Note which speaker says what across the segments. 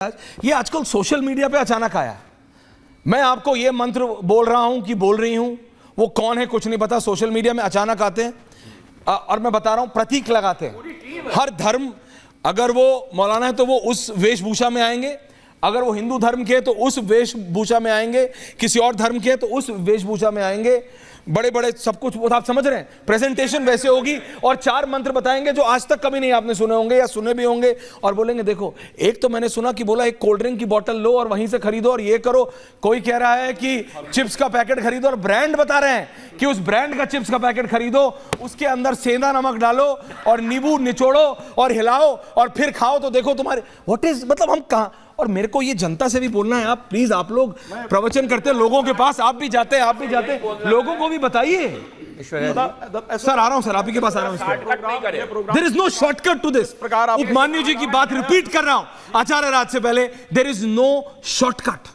Speaker 1: ये आजकल social media पे अचानक आया। मैं आपको ये मंत्र बोल रहा हूं कि बोल रही हूं, वो कौन है कुछ नहीं पता, सोशल मीडिया में अचानक आते हैं और मैं बता रहा हूं प्रतीक लगाते हैं। हर धर्म, अगर वो मौलाना है तो वो उस वेशभूषा में आएंगे, अगर वो हिंदू धर्म के तो उस वेशभूषा में आएंगे, किसी और धर्म के तो उस वेशभूषा में आएंगे। बड़े बड़े सब कुछ वो आप समझ रहे हैं, प्रेजेंटेशन वैसे होगी और चार मंत्र बताएंगे जो आज तक कभी नहीं आपने सुने होंगे या सुने भी होंगे, और बोलेंगे देखो, एक तो मैंने सुना कि बोला एक कोल्ड ड्रिंक की बोतल लो और वहीं से खरीदो और ये करो, कोई कह रहा है कि चिप्स का पैकेट खरीदो और ब्रांड बता रहे हैं कि उस ब्रांड का चिप्स का पैकेट खरीदो, उसके अंदर सेंधा नमक डालो और नींबू निचोड़ो और हिलाओ और फिर खाओ तो देखो तुम्हारे व्हाट इज, मतलब हम कहां। और मेरे को ये जनता से भी बोलना है, आप प्लीज, आप लोग प्रवचन करते हैं लोगों के पास, आप भी जाते हैं, लोगों को भी बताइए। सर आ रहा हूं, सर आप ही के पास आ रहा हूं। There is no shortcut to this. Upmanyu ji की बात रिपीट कर रहा हूं आचार्य राज से पहले, there is no shortcut,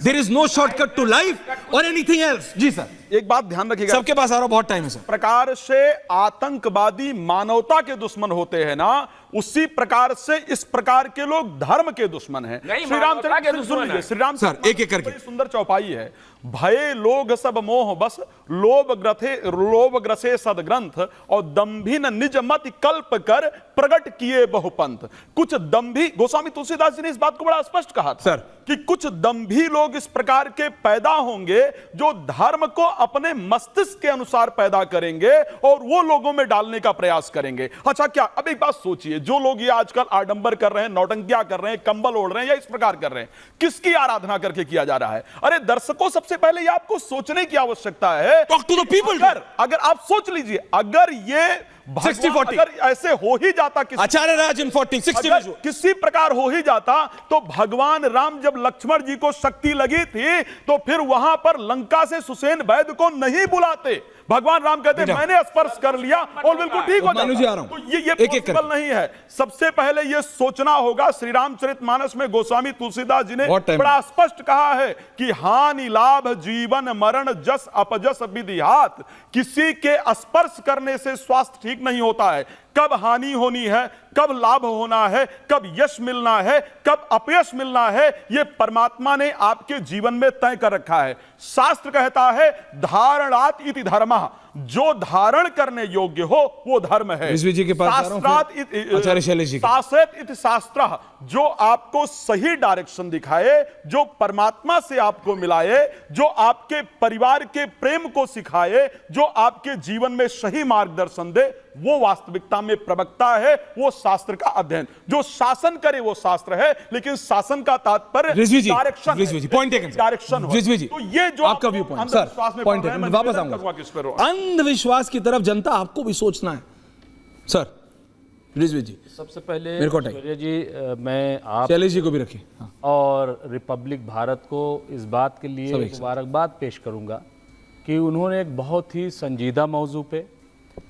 Speaker 1: there is no shortcut to life और एनीथिंग एल्स। जी सर,
Speaker 2: एक बात ध्यान रखिएगा,
Speaker 1: सबके पास आ रहा हूं, बहुत टाइम है सर।
Speaker 2: प्रकार से आतंकवादी मानवता के दुश्मन होते हैं ना, उसी प्रकार से इस प्रकार के लोग धर्म के दुश्मन हैं। श्री रामचंद्र, श्री राम
Speaker 1: सर एक एक करके
Speaker 2: सुंदर चौपाई है। भये लोग सब मोह बस, लोभ ग्रसे सदग्रंथ, और दंभी न निज मत कल्प कर प्रगट किए बहुपंथ। कुछ दंभी, गोस्वामी तुलसीदास जी ने इस बात को बड़ा स्पष्ट कहा था
Speaker 1: सर
Speaker 2: कि कुछ दंभी लोग इस प्रकार के पैदा होंगे जो धर्म को अपने मस्तिष्क के अनुसार पैदा करेंगे और वो लोगों में डालने का प्रयास करेंगे। अच्छा, क्या अब एक बात सोचिए, जो लोग ये आजकल आडंबर कर रहे हैं, नौटंकियां कर रहे हैं, कंबल ओढ़ रहे हैं या इस प्रकार कर रहे हैं, किसकी आराधना करके किया जा रहा है? अरे दर्शकों, सबसे पहले ये आपको सोचने की आवश्यकता है।
Speaker 1: Talk to the people.
Speaker 2: अगर आप सोच लीजिए, अगर ये
Speaker 1: 60-40
Speaker 2: अगर ऐसे हो ही जाता,
Speaker 1: आचार्य राज इन 40-60
Speaker 2: किसी प्रकार हो ही जाता, तो भगवान राम जब लक्ष्मण जी को शक्ति लगी थी तो फिर वहां पर लंका से सुसेन वैद्य को नहीं बुलाते। भगवान राम कहते मैंने स्पर्श कर लिया और बिल्कुल ठीक हो जाता। तो ये पॉसिबल नहीं है। सबसे पहले ये सोचना होगा। श्री रामचरितमानस में गोस्वामी तुलसीदास जी ने बड़ा स्पष्ट कहा है कि हानि लाभ जीवन मरण जस अपजस विधिहात। किसी के स्पर्श करने से स्वास्थ्य ठीक नहीं होता है। कब हानि होनी है, कब लाभ होना है, कब यश मिलना है, कब अपयश मिलना है, यह परमात्मा ने आपके जीवन में तय कर रखा है। शास्त्र कहता है धारणात इति धर्मः, जो धारण करने योग्य हो वो धर्म है।
Speaker 1: जी के पास आचार्य शैलेश जी,
Speaker 2: शास्त्रत इति शास्त्रः, जो आपको सही डायरेक्शन दिखाए, जो परमात्मा से आपको मिलाए, जो आपके परिवार के प्रेम को सिखाए, जो आपके जीवन में सही मार्गदर्शन दे, वो वास्तविकता में प्रवक्ता है, वो शास्त्र का अध्ययन। जो शासन करे वो शास्त्र है, लेकिन शासन का तात्पर्य डायरेक्शन,
Speaker 1: पॉइंट टेकन,
Speaker 2: डायरेक्शन।
Speaker 1: तो
Speaker 2: ये जो
Speaker 1: आपका view point sir, point taken, मैं वापस आऊंगा। अंधविश्वास की तरफ जनता आपको भी सोचना है सर। रिजवी जी,
Speaker 3: सबसे पहले
Speaker 1: मेरे को
Speaker 3: जी, मैं आप
Speaker 1: शैलेश जी को भी रखिए
Speaker 3: और रिपब्लिक भारत को इस बात के लिए मुबारकबाद पेश करूंगा कि उन्होंने एक बहुत ही संजीदा मौजू पे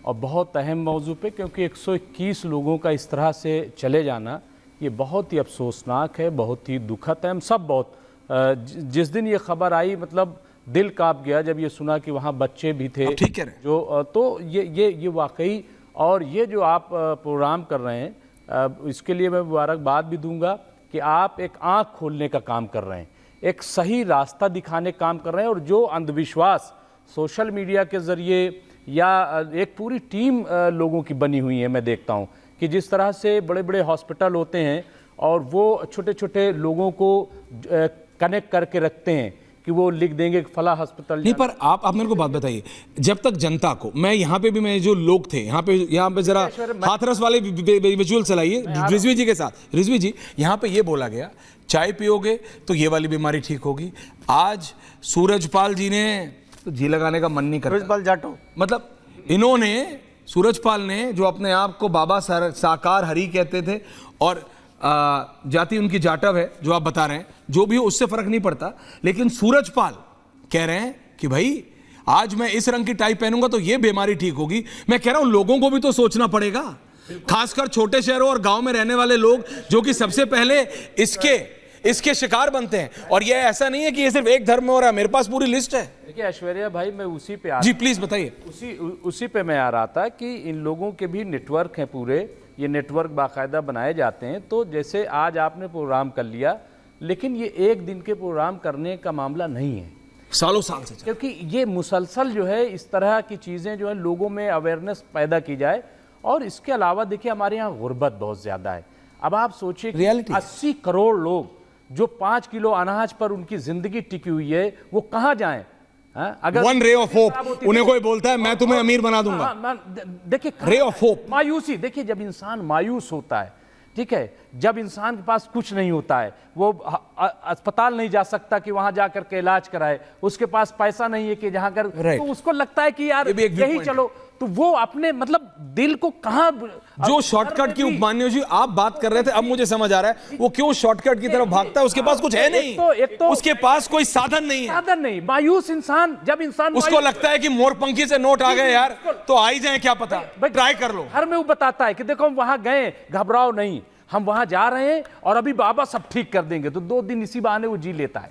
Speaker 3: और बहुत अहम मौजू पे, क्योंकि 121 लोगों का इस तरह से चले जाना ये बहुत ही अफसोसनाक है, बहुत ही दुखद है। हम सब बहुत, जिस दिन ये खबर आई मतलब दिल कांप गया जब ये सुना कि वहाँ बच्चे भी थे।
Speaker 1: ठीक है
Speaker 3: जो तो ये वाकई, और ये जो आप प्रोग्राम कर रहे हैं इसके लिए मैं मुबारकबाद भी दूंगा कि आप एक आंख खोलने का काम कर रहे हैं, एक सही रास्ता दिखाने का काम कर रहे हैं। और जो अंधविश्वास सोशल मीडिया के ज़रिए या एक पूरी टीम लोगों की बनी हुई है, मैं देखता हूँ कि जिस तरह से बड़े बड़े हॉस्पिटल होते हैं और वो छोटे छोटे लोगों को कनेक्ट करके रखते हैं कि वो लिख देंगे कि फला अस्पताल
Speaker 1: नहीं। पर आप मेरे को बात बताइए, जब तक जनता को, मैं यहाँ पे भी, मैं जो लोग थे यहाँ पे जरा हाथरस वाले विजुअल चलाइए रिजवी जी के साथ। रिजवी जी, यहाँ पे ये बोला गया चाय पियोगे तो ये वाली बीमारी ठीक होगी। आज सूरजपाल जी ने तो जी लगाने का मन नहीं कर रहा,
Speaker 4: जाटो,
Speaker 1: मतलब इन्होंने, सूरजपाल ने जो अपने आप को बाबा साकार हरि कहते थे और जाति उनकी जाटव है जो आप बता रहे हैं, जो भी हो उससे फर्क नहीं पड़ता, लेकिन सूरजपाल कह रहे हैं कि भाई आज मैं इस रंग की टाई पहनूंगा तो ये बीमारी ठीक होगी। मैं कह रहा हूं लोगों को भी तो सोचना पड़ेगा, खासकर छोटे शहरों और गांव में रहने वाले लोग जो कि सबसे पहले इसके शिकार बनते हैं। और ये ऐसा नहीं है कि ये सिर्फ एक धर्म में हो रहा है, मेरे पास पूरी लिस्ट है।
Speaker 3: देखिए ऐश्वर्या भाई, मैं उसी पे
Speaker 1: जी प्लीज बताइए।
Speaker 3: उसी पे मैं आ रहा था कि इन लोगों के भी नेटवर्क हैं पूरे ये नेटवर्क बाकायदा बनाए जाते हैं। तो जैसे आज आपने प्रोग्राम कर लिया, लेकिन ये एक दिन के प्रोग्राम करने का मामला नहीं है,
Speaker 1: सालों साल से
Speaker 3: क्योंकि ये मुसलसल जो है इस तरह की चीज़ें जो है लोगों में अवेयरनेस पैदा की जाए। और इसके अलावा देखिए हमारे यहाँ गुर्बत बहुत ज़्यादा है। अब आप सोचिए कि
Speaker 1: Reality।
Speaker 3: 80 करोड़ लोग जो 5 किलो अनाज पर उनकी ज़िंदगी टिकी हुई है, वो कहाँ जाएं? अगर
Speaker 1: वन रे ऑफ होप, उन्हें कोई बोलता है मैं तुम्हें अमीर बना दूंगा,
Speaker 3: देखिए
Speaker 1: रे ऑफ होप।
Speaker 3: मायूसी, देखिए जब इंसान मायूस होता है, ठीक है, जब इंसान के पास कुछ नहीं होता है, वो अस्पताल नहीं जा सकता कि वहां जाकर के इलाज कराए, उसके पास पैसा नहीं है कि जहां कर, तो उसको लगता है कि यार यही चलो, तो वो अपने मतलब दिल को कहां,
Speaker 1: जो शॉर्टकट की उपमान्यु जी आप बात कर रहे थे, अब मुझे समझ आ रहा है वो क्यों शॉर्टकट की तरफ भागता है। उसके पास कुछ है नहीं,
Speaker 3: एक तो
Speaker 1: उसके पास कोई साधन नहीं है,
Speaker 3: साधन नहीं। मायूस इंसान, जब इंसान
Speaker 1: उसको लगता है कि मोरपंखी से नोट आ गए यार तो आ ही जाए, क्या पता, ट्राई कर लो।
Speaker 3: हर में वो बताता है कि देखो हम वहां गए, घबराओ नहीं, हम वहां जा रहे हैं और अभी बाबा सब ठीक कर देंगे। तो 2 दिन इसी बहाने वो जी लेता है,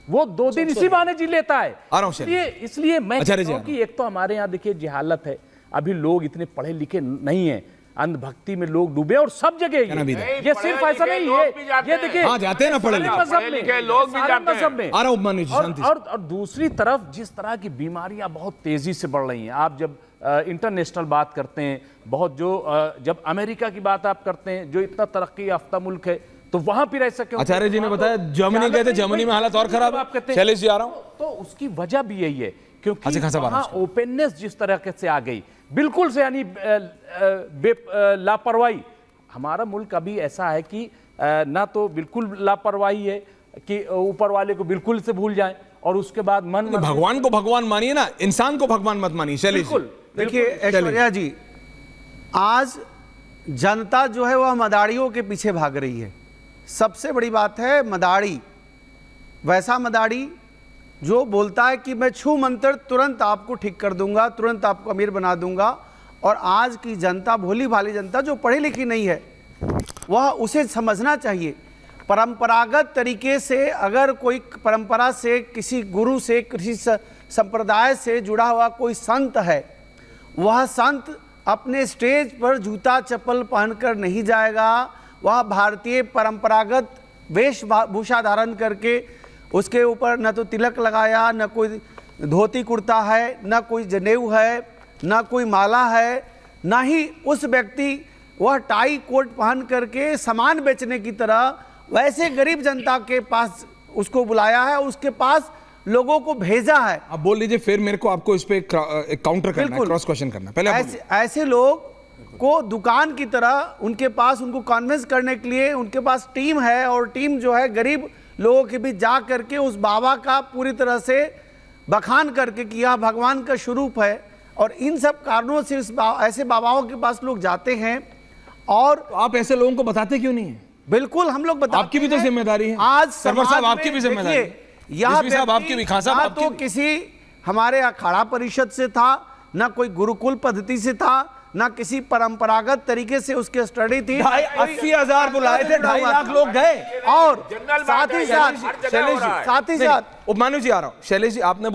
Speaker 3: वो 2 दिन इसी बहाने जी लेता है।
Speaker 1: आ रहा हूं
Speaker 3: इसलिए मैं कहता हूं कि एक तो हमारे यहाँ देखिए जहालत है, अभी लोग इतने पढ़े लिखे नहीं हैं, अंधभक्ति में लोग डूबे और सब जगह ये सिर्फ ऐसा नहीं है, ये देखिए
Speaker 1: हाँ जाते हैं ना पढ़े
Speaker 3: लिखे लोग भी जाते हैं।
Speaker 1: आ रहा हूं उपमान्यु जी, शांति से।
Speaker 3: और दूसरी तरफ जिस तरह की बीमारियां बहुत तेजी से बढ़ रही हैं, आप जब इंटरनेशनल बात करते हैं, बहुत जो जब अमेरिका की बात आप करते हैं, जो इतना तरक्की याफ्ता मुल्क है, तो वहां फिर ऐसा क्यों?
Speaker 1: आचार्य जी ने बताया जर्मनी गए थे, जर्मनी में हालत और खराब है। शैलेश जी आ रहा हूं।
Speaker 3: तो उसकी वजह भी यही है क्योंकि वहां ओपननेस जिस तरह से आ गई, बिल्कुल से यानी लापरवाही। हमारा मुल्क अभी ऐसा है कि ना तो बिल्कुल लापरवाही है कि ऊपर वाले को बिल्कुल से भूल जाएं, और उसके बाद मन
Speaker 1: भगवान को भगवान मानिए ना, इंसान को भगवान मत मानिए। शैलेश जी
Speaker 4: देखिए ऐश्वर्या जी, आज जनता जो है वह मदारियों के पीछे भाग रही है। सबसे बड़ी बात है मदारी, वैसा मदारी जो बोलता है कि मैं छू मंत्र तुरंत आपको ठीक कर दूंगा, तुरंत आपको अमीर बना दूंगा। और आज की जनता, भोली भाली जनता जो पढ़ी लिखी नहीं है, वह उसे समझना चाहिए। परंपरागत तरीके से अगर कोई परंपरा से, किसी गुरु से, किसी संप्रदाय से जुड़ा हुआ कोई संत है, वह संत अपने स्टेज पर जूता चप्पल पहनकर नहीं जाएगा। वह भारतीय परंपरागत वेशभूषा धारण करके, उसके ऊपर न तो तिलक लगाया, न कोई धोती कुर्ता है, न कोई जनेऊ है, न कोई माला है, न ही उस व्यक्ति वह टाई कोट पहन करके सामान बेचने की तरह वैसे गरीब जनता के पास उसको बुलाया है, उसके पास लोगों को भेजा है।
Speaker 1: आप बोल लीजिए, फिर मेरे को आपको इस पे काउंटर करना है, क्रॉस क्वेश्चन करना है। पहले
Speaker 4: ऐसे लोग को दुकान की तरह उनके पास, उनको कन्विंस करने के लिए उनके पास टीम है, और टीम जो है गरीब लोगों के बीच जा करके उस बाबा का पूरी तरह से बखान करके कि यह भगवान का स्वरूप है। और इन सब कारणों से ऐसे बाबाओं के पास लोग जाते हैं। और
Speaker 1: तो आप ऐसे लोगों को बताते क्यों नहीं है?
Speaker 4: बिल्कुल हम लोग बताते हैं,
Speaker 1: आपकी भी तो जिम्मेदारी है।
Speaker 4: आज
Speaker 1: सरवर साहब आपकी भी जिम्मेदारी है,
Speaker 4: यह
Speaker 1: साहब आपकी भी, खान साहब आपकी
Speaker 4: तो
Speaker 1: भी।
Speaker 4: किसी हमारे अखाड़ा परिषद से था, ना कोई गुरुकुल पद्धति से था, ना किसी परंपरागत तरीके से उसकी स्टडी थी।
Speaker 1: 80,000 बुलाए थे, 2.5 लाख लोग गए।
Speaker 4: और साथ ही साथ
Speaker 1: उपमान्यु जी आ रहा हूं। शैलेश जी आपने